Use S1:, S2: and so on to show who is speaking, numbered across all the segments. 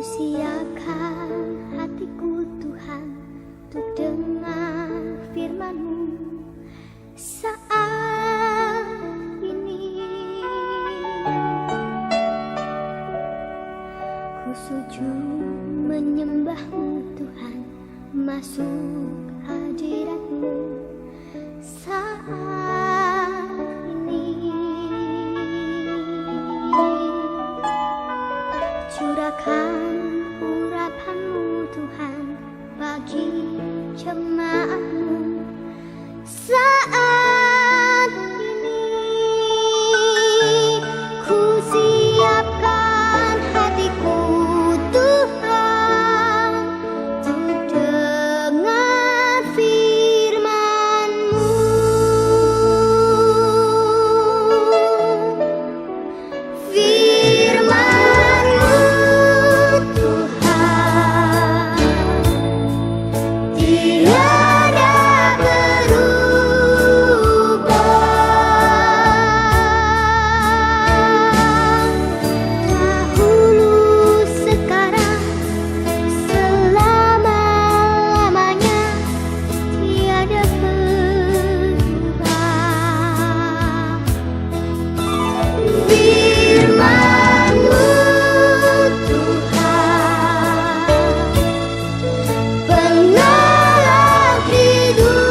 S1: Siapkan hatiku Tuhan untuk dengar firman-Mu saat ini. Ku sujud menyembah-Mu Tuhan, masuk hadirat-Mu saat ini. Curahkan urapan-Mu Tuhan bagi jemaat-Mu saat ini. Ku siapkan hatiku Tuhan untuk dengar firman-Mu. Firman-Mu Tuhan tiada berubah, dahulu sekarang selama-lamanya tiada berubah. Firman-Mu Tuhan penolong hidupku.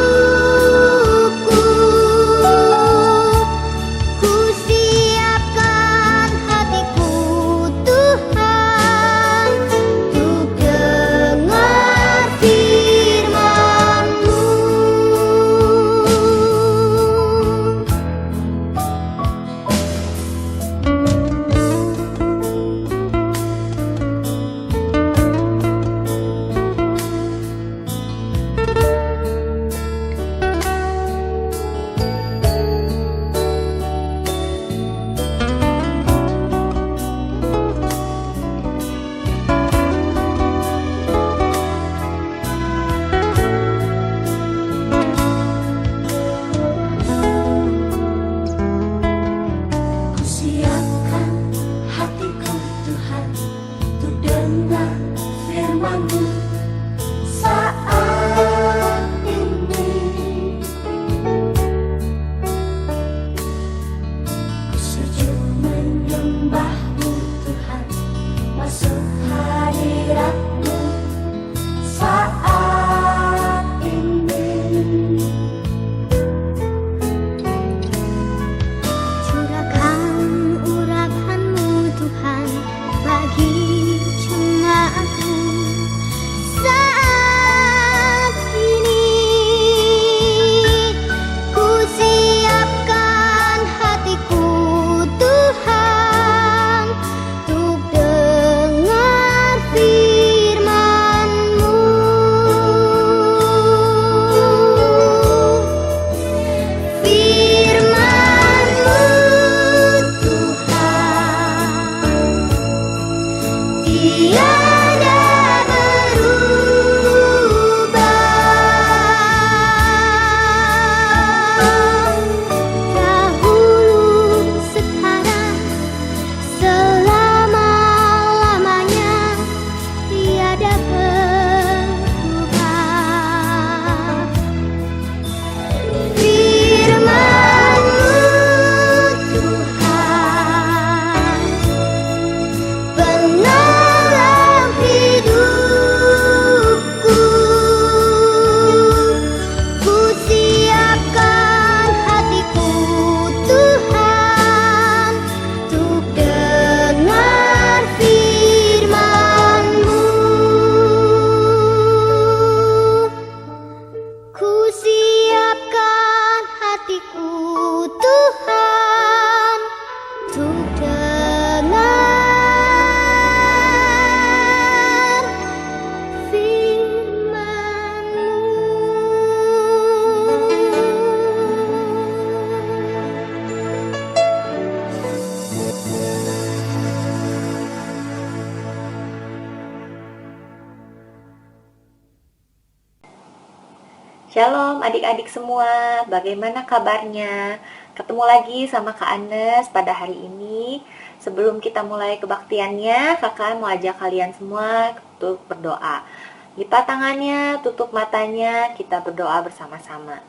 S1: Ku siapkan hatiku Tuhan untuk dengar firman-Mu. Ku siapkan hatiku Tuhan untuk dengar firman-Mu saat ini. Ku sujud menyembah-Mu Tuhan, masuk hadirat-Mu saat ini. Curahkan urapan-Mu Tuhan bagi jemaat-Mu saat ini. Ku siapkan hatiku Tuhan untuk dengar firman-Mu. Firman-Mu Tuhan tiada berubah, dahulu sekarang selama-lamanya tiada berubah. Firman-Mu Tuhan penolong hidupku. Ku siapkan hatiku Tuhan untuk dengar firman-Mu. Ku siapkan hatiku Tuhan untuk dengar firman-Mu.
S2: Shalom adik-adik semua, bagaimana kabarnya? Ketemu lagi sama Kak Anes pada hari ini. Sebelum kita mulai kebaktiannya, kakak mau ajak kalian semua untuk berdoa. Lipat tangannya, tutup matanya, kita berdoa bersama-sama.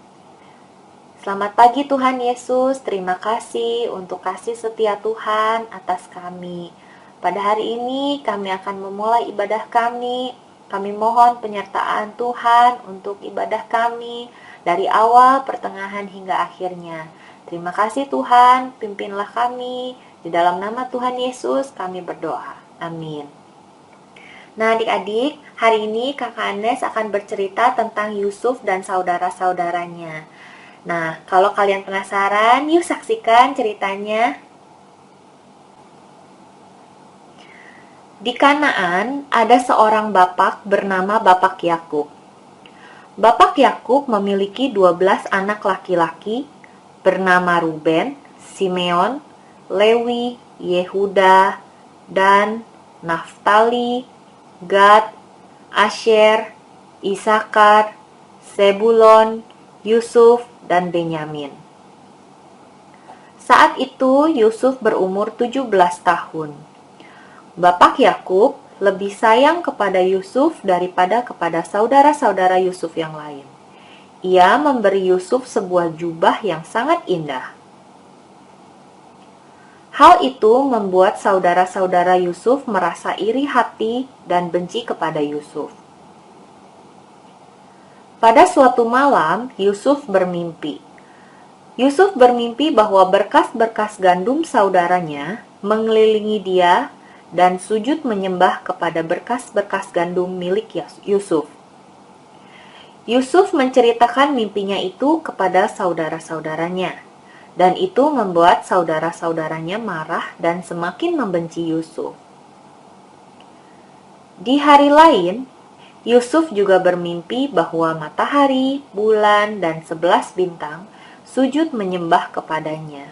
S2: Selamat pagi Tuhan Yesus, terima kasih untuk kasih setia Tuhan atas kami. Pada hari ini kami akan memulai ibadah kami. Kami mohon penyertaan Tuhan untuk ibadah kami dari awal, pertengahan hingga akhirnya. Terima kasih Tuhan, pimpinlah kami. Di dalam nama Tuhan Yesus kami berdoa. Amin. Nah adik-adik, hari ini Kakak Anes akan bercerita tentang Yusuf dan saudara-saudaranya. Nah, kalau kalian penasaran, yuk saksikan ceritanya. Di Kanaan ada seorang bapak bernama Bapak Yakub. Bapak Yakub memiliki 12 anak laki-laki bernama Ruben, Simeon, Lewi, Yehuda, Dan, Naftali, Gad, Asher, Isakar, Sebulon, Yusuf, dan Benyamin. Saat itu Yusuf berumur 17 tahun. Bapak Yakub lebih sayang kepada Yusuf daripada kepada saudara-saudara Yusuf yang lain. Ia memberi Yusuf sebuah jubah yang sangat indah. Hal itu membuat saudara-saudara Yusuf merasa iri hati dan benci kepada Yusuf. Pada suatu malam, Yusuf bermimpi. Yusuf bermimpi bahwa berkas-berkas gandum saudaranya mengelilingi dia dan sujud menyembah kepada berkas-berkas gandum milik Yusuf. Yusuf menceritakan mimpinya itu kepada saudara-saudaranya, dan itu membuat saudara-saudaranya marah dan semakin membenci Yusuf. Di hari lain, Yusuf juga bermimpi bahwa matahari, bulan, dan 11 bintang sujud menyembah kepadanya.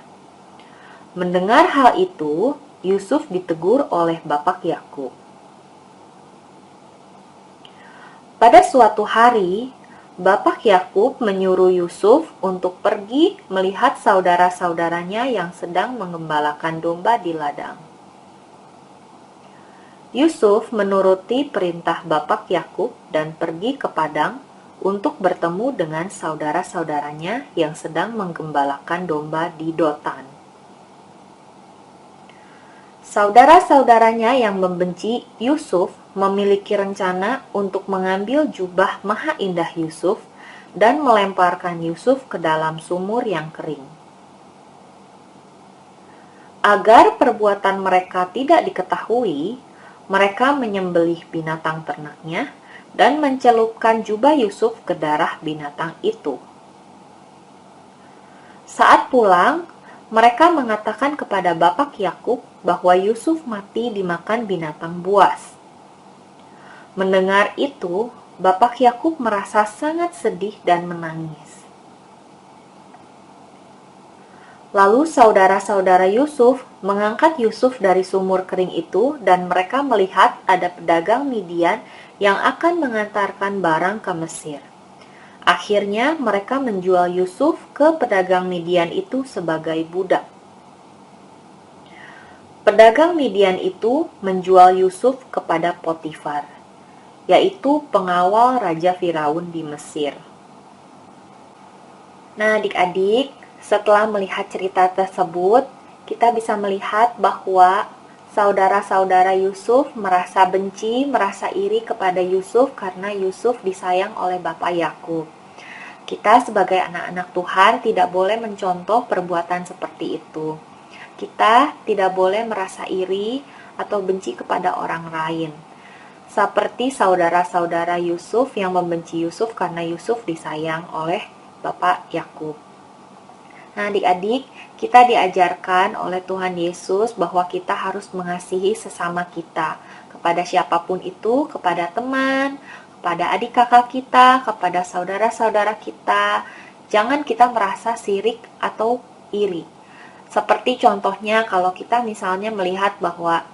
S2: Mendengar hal itu, Yusuf ditegur oleh Bapak Yakub. Pada suatu hari, Bapak Yakub menyuruh Yusuf untuk pergi melihat saudara-saudaranya yang sedang mengembalakan domba di ladang. Yusuf menuruti perintah Bapak Yakub dan pergi ke padang untuk bertemu dengan saudara-saudaranya yang sedang menggembalakan domba di Dotan. Saudara-saudaranya yang membenci Yusuf memiliki rencana untuk mengambil jubah maha indah Yusuf dan melemparkan Yusuf ke dalam sumur yang kering. Agar perbuatan mereka tidak diketahui, mereka menyembelih binatang ternaknya dan mencelupkan jubah Yusuf ke darah binatang itu. Saat pulang, mereka mengatakan kepada Bapak Yakub bahwa Yusuf mati dimakan binatang buas. Mendengar itu, Bapak Yakub merasa sangat sedih dan menangis. Lalu saudara-saudara Yusuf mengangkat Yusuf dari sumur kering itu dan mereka melihat ada pedagang Midian yang akan mengantarkan barang ke Mesir. Akhirnya mereka menjual Yusuf ke pedagang Midian itu sebagai budak. Pedagang Midian itu menjual Yusuf kepada Potifar, yaitu pengawal Raja Firaun di Mesir. Nah adik-adik, setelah melihat cerita tersebut, kita bisa melihat bahwa saudara-saudara Yusuf merasa benci, merasa iri kepada Yusuf karena Yusuf disayang oleh Bapak Yakub. Kita sebagai anak-anak Tuhan tidak boleh mencontoh perbuatan seperti itu. Kita tidak boleh merasa iri atau benci kepada orang lain. Seperti saudara-saudara Yusuf yang membenci Yusuf karena Yusuf disayang oleh Bapak Yakub. Nah adik-adik, kita diajarkan oleh Tuhan Yesus bahwa kita harus mengasihi sesama kita, kepada siapapun itu, kepada teman, kepada adik kakak kita, kepada saudara-saudara kita. Jangan kita merasa sirik atau iri. Seperti contohnya kalau kita misalnya melihat bahwa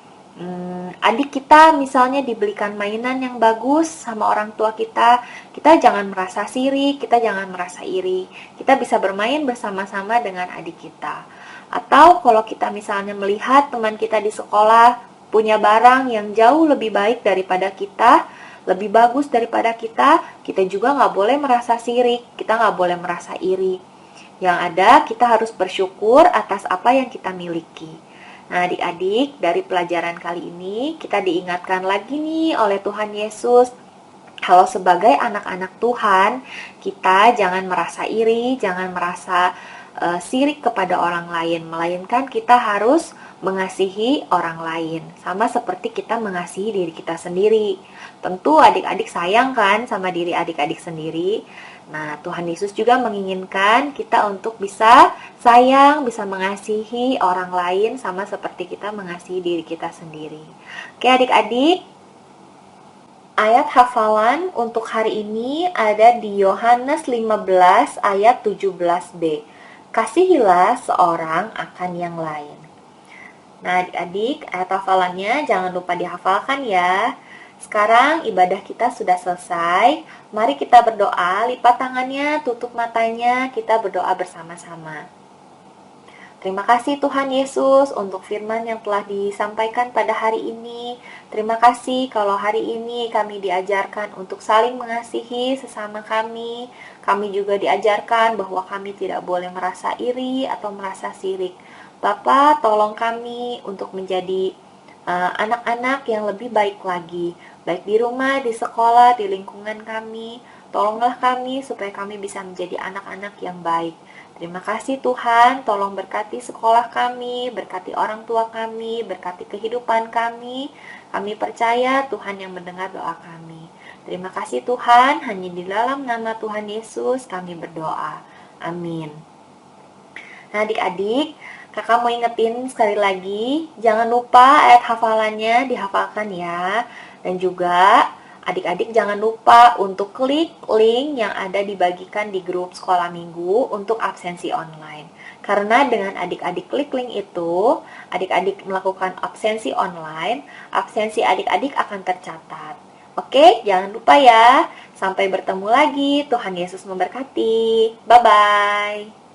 S2: adik kita misalnya dibelikan mainan yang bagus sama orang tua kita, kita jangan merasa sirik, kita jangan merasa iri. Kita bisa bermain bersama-sama dengan adik kita. Atau kalau kita misalnya melihat teman kita di sekolah punya barang yang jauh lebih baik daripada kita, lebih bagus daripada kita juga nggak boleh merasa sirik, kita nggak boleh merasa iri. Yang ada, kita harus bersyukur atas apa yang kita miliki. Nah, adik-adik, dari pelajaran kali ini, kita diingatkan lagi nih oleh Tuhan Yesus, kalau sebagai anak-anak Tuhan, kita jangan merasa iri, jangan merasa sirik kepada orang lain, melainkan kita harus mengasihi orang lain, sama seperti kita mengasihi diri kita sendiri. Tentu adik-adik sayang kan sama diri adik-adik sendiri. Nah, Tuhan Yesus juga menginginkan kita untuk bisa sayang, bisa mengasihi orang lain sama seperti kita mengasihi diri kita sendiri. Oke adik-adik, ayat hafalan untuk hari ini ada di Yohanes 15 ayat 17b. Kasihilah seorang akan yang lain. Nah adik-adik, ayat hafalannya jangan lupa dihafalkan ya. Sekarang ibadah kita sudah selesai. Mari kita berdoa, lipat tangannya, tutup matanya, kita berdoa bersama-sama. Terima kasih Tuhan Yesus untuk firman yang telah disampaikan pada hari ini. Terima kasih kalau hari ini kami diajarkan untuk saling mengasihi sesama kami. Kami juga diajarkan bahwa kami tidak boleh merasa iri atau merasa sirik. Bapa, tolong kami untuk menjadi anak-anak yang lebih baik lagi. Baik di rumah, di sekolah, di lingkungan kami. Tolonglah kami supaya kami bisa menjadi anak-anak yang baik. Terima kasih Tuhan, tolong berkati sekolah kami, berkati orang tua kami, berkati kehidupan kami. Kami percaya Tuhan yang mendengar doa kami. Terima kasih Tuhan, hanya di dalam nama Tuhan Yesus kami berdoa. Amin. Nah adik-adik, kakak mau ingetin sekali lagi, jangan lupa ayat hafalannya dihafalkan ya. Dan juga adik-adik jangan lupa untuk klik link yang ada dibagikan di grup sekolah minggu untuk absensi online. Karena dengan adik-adik klik link itu, adik-adik melakukan absensi online, absensi adik-adik akan tercatat. Oke, jangan lupa ya. Sampai bertemu lagi. Tuhan Yesus memberkati. Bye-bye.